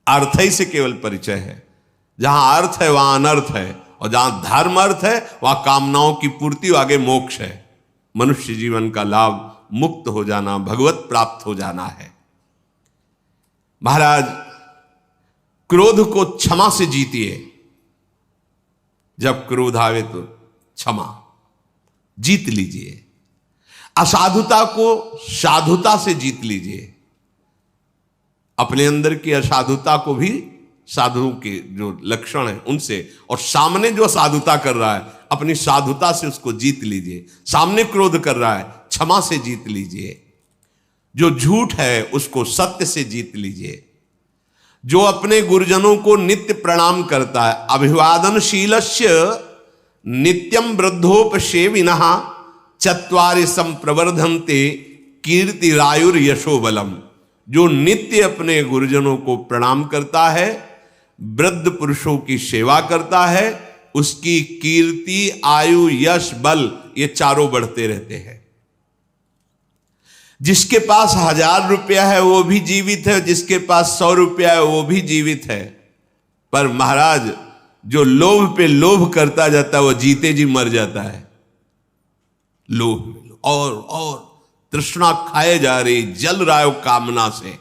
अर्थ ही से केवल परिचय है। जहां अर्थ है वहां अनर्थ है, और जहां धर्म अर्थ है वहां कामनाओं की पूर्ति, आगे मोक्ष है। मनुष्य जीवन का लाभ मुक्त हो जाना, भगवत प्राप्त हो जाना है। महाराज, क्रोध को क्षमा से जीतिए। जब क्रोध आवे तो क्षमा जीत लीजिए। असाधुता को साधुता से जीत लीजिए। अपने अंदर की असाधुता को भी साधुओं के जो लक्षण हैं उनसे, और सामने जो साधुता कर रहा है अपनी साधुता से उसको जीत लीजिए। सामने क्रोध कर रहा है, क्षमा से जीत लीजिए। जो झूठ है उसको सत्य से जीत लीजिए। जो अपने गुरुजनों को नित्य प्रणाम करता है, अभिवादनशीलस्य नित्यम वृद्धोपसेविनः चत्वारि संप्रवर्धन्ते कीर्तिरायुर यशो बलम। जो नित्य अपने गुरुजनों को प्रणाम करता है, वृद्ध पुरुषों की सेवा करता है, उसकी कीर्ति, आयु, यश, बल ये चारों बढ़ते रहते हैं। जिसके पास 1000 रुपया है वो भी जीवित है, जिसके पास 100 रुपया है वो भी जीवित है। पर महाराज, जो लोभ पे लोभ करता जाता है वो जीते जी मर जाता है। लोभ और तृष्णा खाए जा रही, जल रहा है कामना से,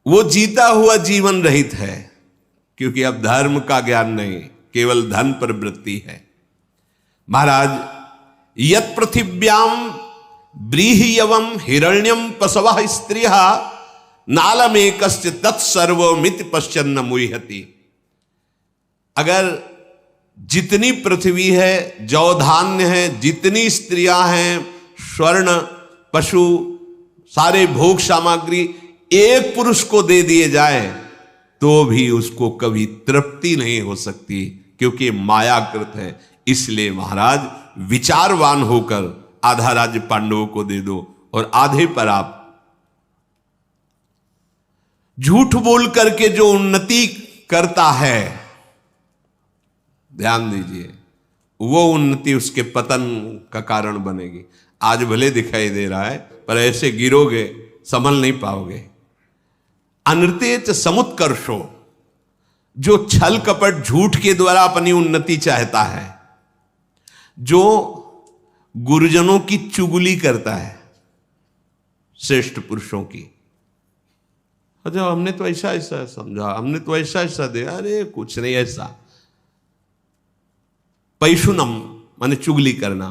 वो जीता हुआ जीवन रहित है। क्योंकि अब धर्म का ज्ञान नहीं, केवल धन पर वृत्ति है। महाराज, यत पृथिव्याम ब्रीहियवम हिरण्यम पशवः स्त्रियः नालमेकस्य तत्सर्वमिति पश्यन्न मुह्यति। अगर जितनी पृथ्वी है, जौ धान्य है, जितनी स्त्रियां हैं, स्वर्ण, पशु, सारे भोग सामग्री एक पुरुष को दे दिए जाए तो भी उसको कभी तृप्ति नहीं हो सकती, क्योंकि मायाकृत है। इसलिए महाराज, विचारवान होकर आधा राज्य पांडवों को दे दो और आधे पर आप झूठ बोल करके जो उन्नति करता है, ध्यान दीजिए, वो उन्नति उसके पतन का कारण बनेगी। आज भले दिखाई दे रहा है, पर ऐसे गिरोगे संभल नहीं पाओगे। अनृतेच समुत्कर्षो, जो छल कपट झूठ के द्वारा अपनी उन्नति चाहता है, जो गुरुजनों की चुगली करता है, श्रेष्ठ पुरुषों की, अच्छा हमने तो ऐसा ऐसा समझा, हमने तो ऐसा ऐसा दिया, अरे कुछ नहीं ऐसा। पैशुनम माने चुगली करना।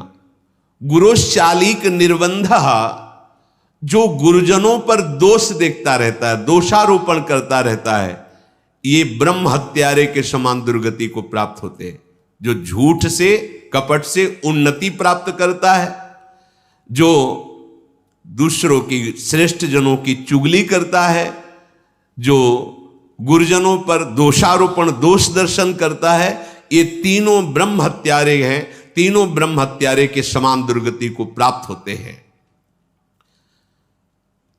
गुरुश्चालिक निर्बंध, जो गुरुजनों पर दोष देखता रहता है, दोषारोपण करता रहता है, ये ब्रह्म हत्यारे के समान दुर्गति को प्राप्त होते हैं। जो झूठ से, कपट से उन्नति प्राप्त करता है, जो दूसरों की, श्रेष्ठ जनों की चुगली करता है, जो गुरुजनों पर दोषारोपण, दोष दर्शन करता है, ये तीनों ब्रह्म हत्यारे हैं। तीनों ब्रह्म हत्यारे के समान दुर्गति को प्राप्त होते हैं।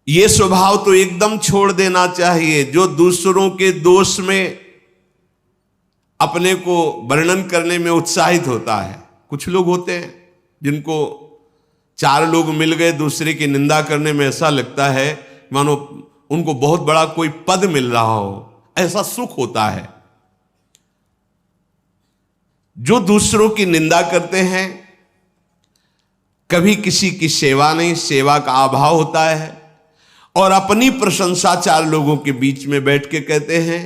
ये स्वभाव तो एकदम छोड़ देना चाहिए, जो दूसरों के दोष में अपने को वर्णन करने में उत्साहित होता है। कुछ लोग होते हैं जिनको 4 लोग मिल गए दूसरे की निंदा करने में ऐसा लगता है मानो उनको बहुत बड़ा कोई पद मिल रहा हो, ऐसा सुख होता है। जो दूसरों की निंदा करते हैं, कभी किसी की सेवा नहीं, सेवा का अभाव होता है, और अपनी प्रशंसा 4 लोगों के बीच में बैठ के कहते हैं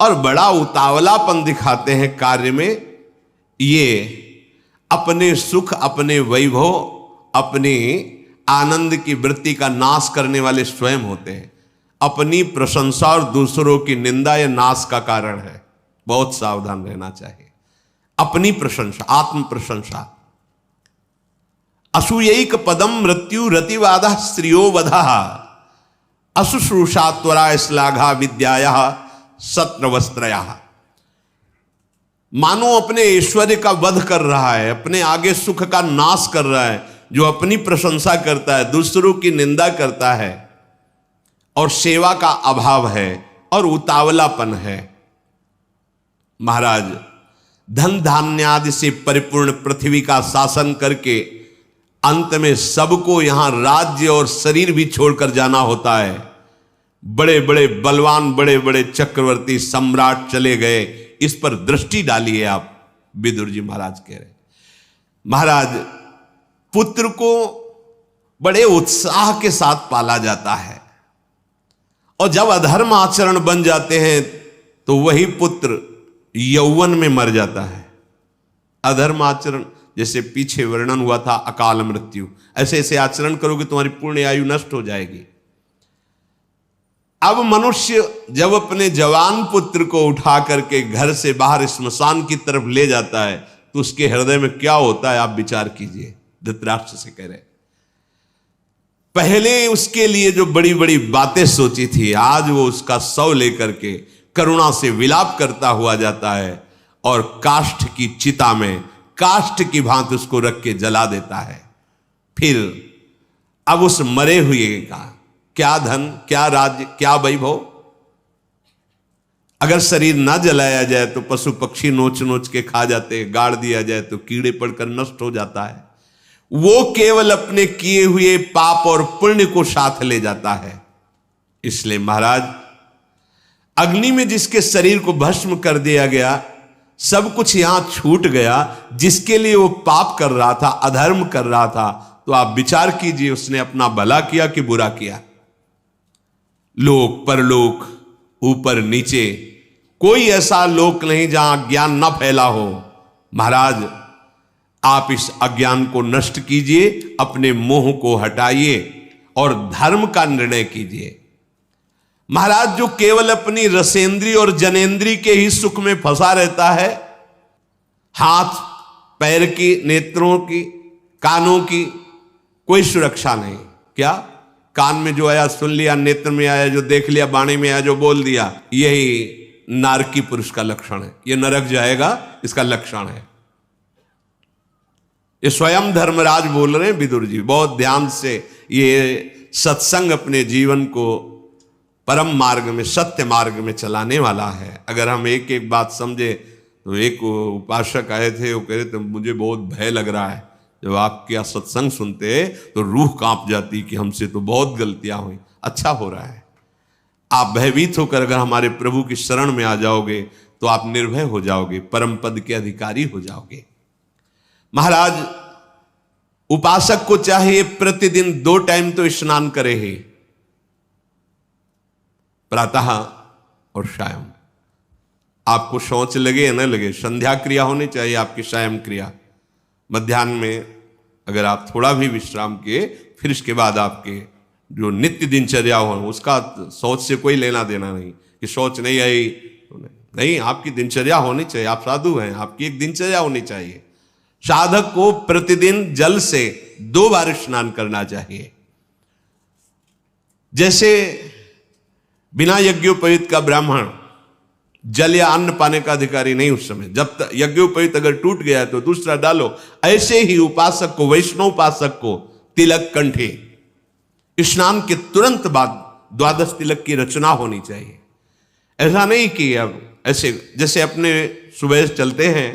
और बड़ा उतावलापन दिखाते हैं कार्य में। ये अपने सुख, अपने वैभव, अपने आनंद की वृत्ति का नाश करने वाले स्वयं होते हैं। अपनी प्रशंसा और दूसरों की निंदा यह नाश का कारण है। बहुत सावधान रहना चाहिए। अपनी प्रशंसा, आत्म प्रशंसा। असूयैक पदम मृत्यु रतिवाद स्त्रियो वधा अशुश्रूषा त्वरा श्लाघा विद्याया सत्रवस्त्रया। मानो अपने ऐश्वर्य का वध कर रहा है, अपने आगे सुख का नाश कर रहा है। जो अपनी प्रशंसा करता है, दूसरों की निंदा करता है, और सेवा का अभाव है और उतावलापन है। महाराज, धन धान्य आदि से परिपूर्ण पृथ्वी का शासन करके अंत में सबको यहां राज्य और शरीर भी छोड़कर जाना होता है। बड़े बड़े बलवान, बड़े बड़े चक्रवर्ती सम्राट चले गए, इस पर दृष्टि डालिए आप। विदुर जी महाराज कह रहे, महाराज पुत्र को बड़े उत्साह के साथ पाला जाता है, और जब अधर्म आचरण बन जाते हैं तो वही पुत्र यौवन में मर जाता है। अधर्म आचरण, जैसे पीछे वर्णन हुआ था अकाल मृत्यु, ऐसे ऐसे आचरण करोगे तुम्हारी पूर्ण आयु नष्ट हो जाएगी। अब मनुष्य जब अपने जवान पुत्र को उठा करके घर से बाहर स्मशान की तरफ ले जाता है तो उसके हृदय में क्या होता है आप विचार कीजिए। धृतराष्ट्र से कह रहे, पहले उसके लिए जो बड़ी बड़ी बातें सोची थी, आज वो उसका शव लेकर के करुणा से विलाप करता हुआ जाता है और काष्ठ की चिता में काष्ठ की भांति उसको रख के जला देता है। फिर अब उस मरे हुए का क्या धन, क्या राज्य, क्या वैभव। अगर शरीर ना जलाया जाए तो पशु पक्षी नोच नोच के खा जाते, गाड़ दिया जाए तो कीड़े पड़कर नष्ट हो जाता है। वो केवल अपने किए हुए पाप और पुण्य को साथ ले जाता है। इसलिए महाराज अग्नि में जिसके शरीर को भस्म कर दिया गया, सब कुछ यहां छूट गया, जिसके लिए वो पाप कर रहा था, अधर्म कर रहा था, तो आप विचार कीजिए उसने अपना भला किया कि बुरा किया। लोक परलोक, ऊपर नीचे, कोई ऐसा लोक नहीं जहां ज्ञान न फैला हो। महाराज आप इस अज्ञान को नष्ट कीजिए, अपने मोह को हटाइए और धर्म का निर्णय कीजिए। महाराज जो केवल अपनी रसेंद्री और जनेंद्री के ही सुख में फंसा रहता है, हाथ पैर की, नेत्रों की, कानों की कोई सुरक्षा नहीं। क्या कान में जो आया सुन लिया, नेत्र में आया जो देख लिया, वाणी में आया जो बोल दिया, यही नारकी पुरुष का लक्षण है। यह नरक जाएगा, इसका लक्षण है। ये स्वयं धर्मराज बोल रहे हैं विदुर जी। बहुत ध्यान से ये सत्संग अपने जीवन को परम मार्ग में, सत्य मार्ग में चलाने वाला है। अगर हम एक एक बात समझे तो एक उपासक आए थे, वो कह रहे थे मुझे बहुत भय लग रहा है, जब आपके सत्संग सुनते तो रूह कांप जाती कि हमसे तो बहुत गलतियां हुई। अच्छा हो रहा है, आप भयभीत होकर अगर हमारे प्रभु की शरण में आ जाओगे तो आप निर्भय हो जाओगे, परम पद के अधिकारी हो जाओगे। महाराज उपासक को चाहिए प्रतिदिन 2 टाइम तो स्नान करे ही, प्रातः और सायं। आपको शौच लगे या न लगे, संध्या क्रिया होनी चाहिए आपकी, सायं क्रिया। मध्याह्न में अगर आप थोड़ा भी विश्राम किए, फिर इसके बाद आपके जो नित्य दिनचर्या हो, उसका शौच से कोई लेना देना नहीं कि शौच नहीं आई नहीं। आपकी दिनचर्या होनी चाहिए, आप साधु हैं, आपकी एक दिनचर्या होनी चाहिए। साधक को प्रतिदिन जल से 2 बार स्नान करना चाहिए। जैसे बिना यज्ञोपवीत का ब्राह्मण जल या अन्न पाने का अधिकारी नहीं उस समय, जब तक यज्ञोपवीत अगर टूट गया तो दूसरा डालो। ऐसे ही उपासक को, वैष्णव उपासक को तिलक कंठे, स्नान के तुरंत बाद 12 तिलक की रचना होनी चाहिए। ऐसा नहीं कि अब ऐसे जैसे अपने सुबह चलते हैं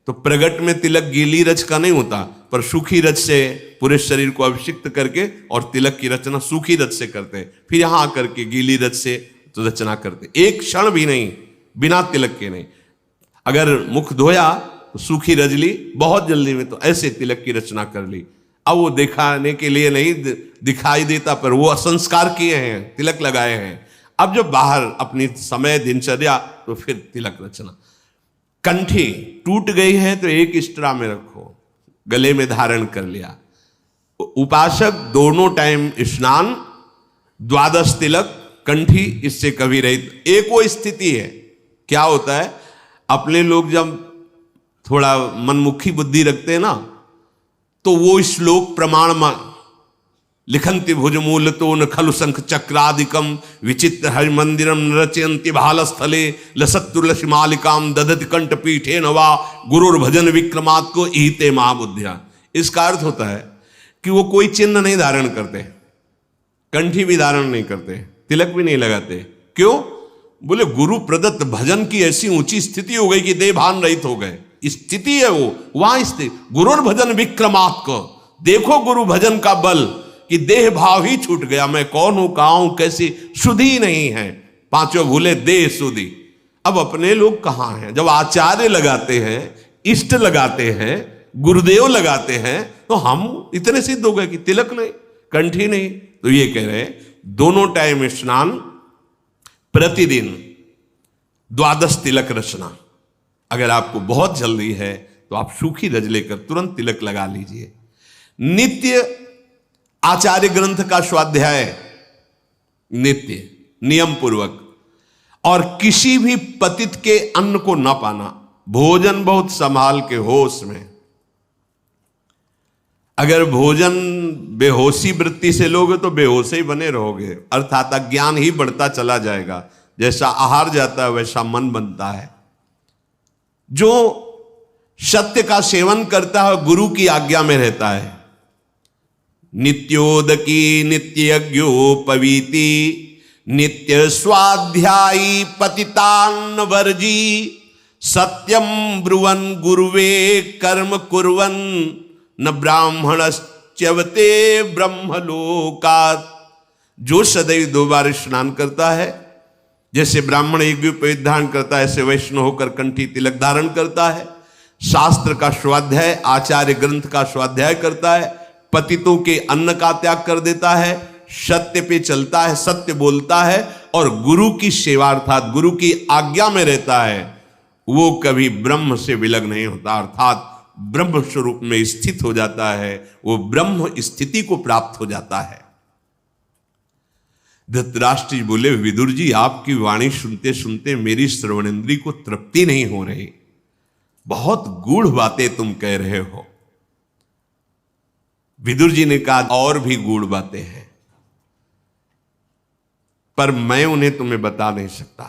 तो प्रगट में तिलक गीली रच का नहीं होता, पर सूखी रच से पूरे शरीर को अभिषिक्त करके और तिलक की रचना सूखी रच से करते हैं। फिर यहां आकर के गीली रच से तो रचना करते, एक क्षण भी नहीं बिना तिलक के नहीं। अगर मुख धोया तो सूखी रच ली बहुत जल्दी में, तो ऐसे तिलक की रचना कर ली। अब वो दिखाने के लिए नहीं दिखाई देता, पर वो संस्कार किए हैं, तिलक लगाए हैं। अब जब बाहर अपनी समय दिनचर्या तो फिर तिलक रचना। कंठी टूट गई है तो एक स्ट्रा में रखो, गले में धारण कर लिया। उपासक दोनों टाइम स्नान, 12 तिलक, कंठी, इससे कभी रहित। एक वो स्थिति है, क्या होता है अपने लोग जब थोड़ा मनमुखी बुद्धि रखते हैं ना, तो वो श्लोक प्रमाण लिखन्ति भुजमूल तो न खलु शंख चक्रादिकम विचित्र हरि मंदिरम रचयन्ति भालस्थले लसत्तुलसी मालिकाम दधति कंठ पीठे नवा गुरुर भजन विक्रमात् को ईते महाबुद्धिया। इसका अर्थ होता है कि वो कोई चिन्ह नहीं धारण करते, कंठी भी धारण नहीं करते, तिलक भी नहीं लगाते। क्यों? बोले गुरु प्रदत्त भजन की ऐसी ऊंची स्थिति हो गई कि देह भान रहित हो गए। स्थिति है वो, वहां स्थिति। गुरुर भजन विक्रमात्म, देखो गुरु भजन का बल कि देह भाव ही छूट गया, मैं कौन हूं, कहां हूं, कैसी सुधि नहीं है, पांचों भूले देह सुधि। अब अपने लोग कहां हैं? जब आचार्य लगाते हैं, इष्ट लगाते हैं, गुरुदेव लगाते हैं, तो हम इतने सिद्ध हो गए कि तिलक नहीं, कंठी नहीं। तो ये कह रहे हैं दोनों टाइम स्नान, प्रतिदिन 12 तिलक रचना। अगर आपको बहुत जल्दी है तो आप सूखी रज लेकर तुरंत तिलक लगा लीजिए। नित्य आचार्य ग्रंथ का स्वाध्याय, नित्य नियम पूर्वक, और किसी भी पतित के अन्न को न पाना, भोजन बहुत संभाल के होश में। अगर भोजन बेहोशी वृत्ति से लोगे तो बेहोश ही बने रहोगे, अर्थात अज्ञान ही बढ़ता चला जाएगा। जैसा आहार जाता है वैसा मन बनता है। जो सत्य का सेवन करता है गुरु की आज्ञा में रहता है। नित्योदकी नित्यज्ञोपवीति नित्य स्वाध्यायी पतितान्न वर्जी सत्यम ब्रुवन गुरुवे कर्म कुर्वन न ब्राह्मणश्च्यवते ब्रह्मलोकात्। जो सदैव 2 बार स्नान करता है, जैसे ब्राह्मण एक भी परिधान करता है, ऐसे वैष्णव होकर कंठी तिलक धारण करता है, शास्त्र का स्वाध्याय, आचार्य ग्रंथ का स्वाध्याय करता है, पतितों के अन्न का त्याग कर देता है, सत्य पे चलता है, सत्य बोलता है और गुरु की सेवा अर्थात गुरु की आज्ञा में रहता है, वो कभी ब्रह्म से विलग नहीं होता, अर्थात ब्रह्म स्वरूप में स्थित हो जाता है, वो ब्रह्म स्थिति को प्राप्त हो जाता है। धृतराष्ट्र जी बोले, विदुर जी आपकी वाणी सुनते सुनते मेरी श्रवणेंद्री को तृप्ति नहीं हो रही, बहुत गूढ़ बातें तुम कह रहे हो। विदुर जी ने कहा और भी गूढ़ बातें हैं, पर मैं उन्हें तुम्हें बता नहीं सकता,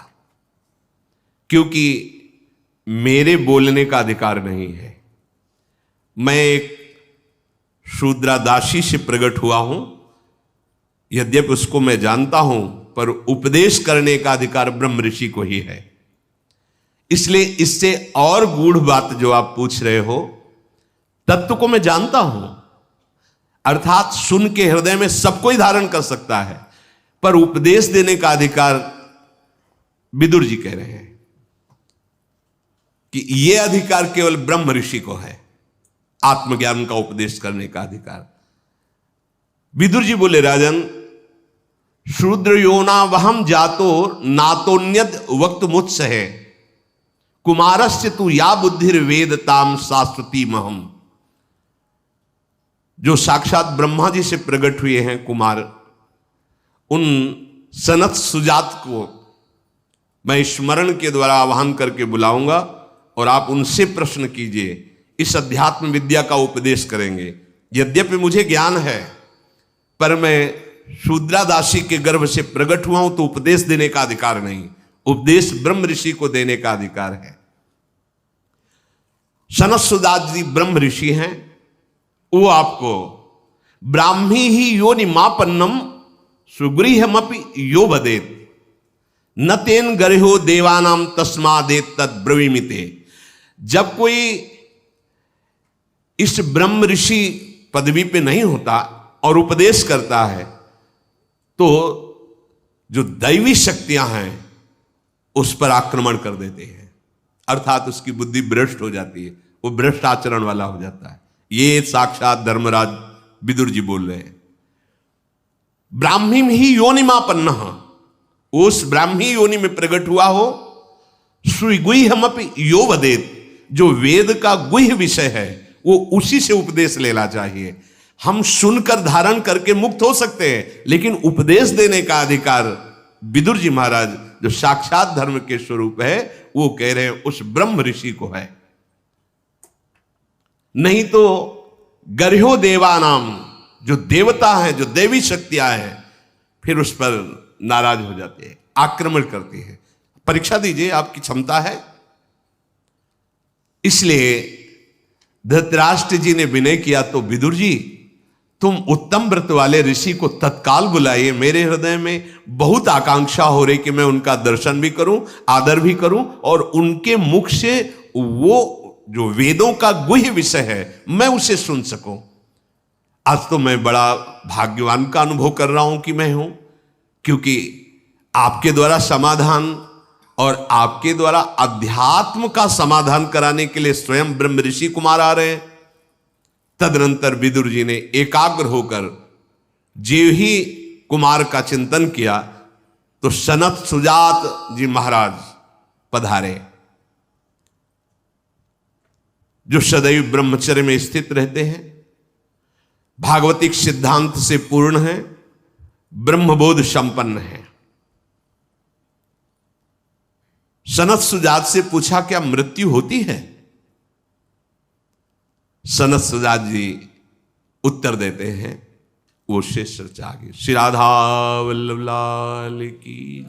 क्योंकि मेरे बोलने का अधिकार नहीं है। मैं एक शूद्रादासी से प्रकट हुआ हूं, यद्यपि उसको मैं जानता हूं, पर उपदेश करने का अधिकार ब्रह्म ऋषि को ही है। इसलिए इससे और गूढ़ बात जो आप पूछ रहे हो, तत्व को मैं जानता हूं, अर्थात सुन के हृदय में सब कोई धारण कर सकता है, पर उपदेश देने का अधिकार विदुर जी कह रहे हैं कि यह अधिकार केवल ब्रह्म ऋषि को है, आत्मज्ञान का उपदेश करने का अधिकार। विदुर जी बोले, राजन शूद्र योना वहम जातो नातोन्यद वक्त मुत्स है कुमारस्य तू या बुद्धिर वेदताम शाश्वती महम। जो साक्षात ब्रह्मा जी से प्रकट हुए हैं कुमार, उन सनत सुजात को मैं स्मरण के द्वारा आह्वान करके बुलाऊंगा और आप उनसे प्रश्न कीजिए, इस अध्यात्म विद्या का उपदेश करेंगे। यद्यपि मुझे ज्ञान है, पर मैं शूद्रादासी के गर्भ से प्रकट हुआ हूं, तो उपदेश देने का अधिकार नहीं, उपदेश ब्रह्म ऋषि को देने का अधिकार है। सनत सुजात जी ब्रह्म ऋषि हैं, वो आपको ब्राह्मी ही योनि मापन्नम सुगृहमपि यो वदेत न तेन गर्हो देवानाम तस्मादेत तद ब्रवीमिते। जब कोई इस ब्रह्म ऋषि पदवी पे नहीं होता और उपदेश करता है, तो जो दैवी शक्तियां हैं उस पर आक्रमण कर देते हैं, अर्थात उसकी बुद्धि भ्रष्ट हो जाती है, वो भ्रष्ट आचरण वाला हो जाता है। ये साक्षात धर्मराज विदुर जी बोल रहे हैं। ब्राह्मी ही योनिमापन्न, उस ब्राह्मी योनि में प्रकट हुआ हो, सुगुह्यमपि यो वदेत, जो वेद का गुह्य विषय है वो उसी से उपदेश लेना चाहिए। हम सुनकर धारण करके मुक्त हो सकते हैं, लेकिन उपदेश देने का अधिकार विदुर जी महाराज, जो साक्षात धर्म के स्वरूप है, वो कह रहे हैं उस ब्रह्म ऋषि को है। नहीं तो गर्हो देवानाम, जो देवता है, जो देवी शक्तियां हैं, फिर उस पर नाराज हो जाते हैं, आक्रमण करती है। परीक्षा दीजिए, आपकी क्षमता है। इसलिए धृतराष्ट्र जी ने विनय किया, तो विदुर जी तुम उत्तम व्रत वाले ऋषि को तत्काल बुलाइए, मेरे हृदय में बहुत आकांक्षा हो रही कि मैं उनका दर्शन भी करूं, आदर भी करूं, और उनके मुख से वो जो वेदों का गुह्य विषय है मैं उसे सुन सकूं। आज तो मैं बड़ा भाग्यवान का अनुभव कर रहा हूं कि मैं हूं, क्योंकि आपके द्वारा समाधान और आपके द्वारा अध्यात्म का समाधान कराने के लिए स्वयं ब्रह्म ऋषि कुमार आ रहे हैं। तदनंतर विदुर जी ने एकाग्र होकर जीव ही कुमार का चिंतन किया तो सनत सुजात जी महाराज पधारे, जो सदैव ब्रह्मचर्य में स्थित रहते हैं, भागवतिक सिद्धांत से पूर्ण है, ब्रह्मबोध संपन्न है। सनत सुजात से पूछा क्या मृत्यु होती है? सनत सुजात जी उत्तर देते हैं, वो शेष जागे। श्री राधा वल्लभ लाल की।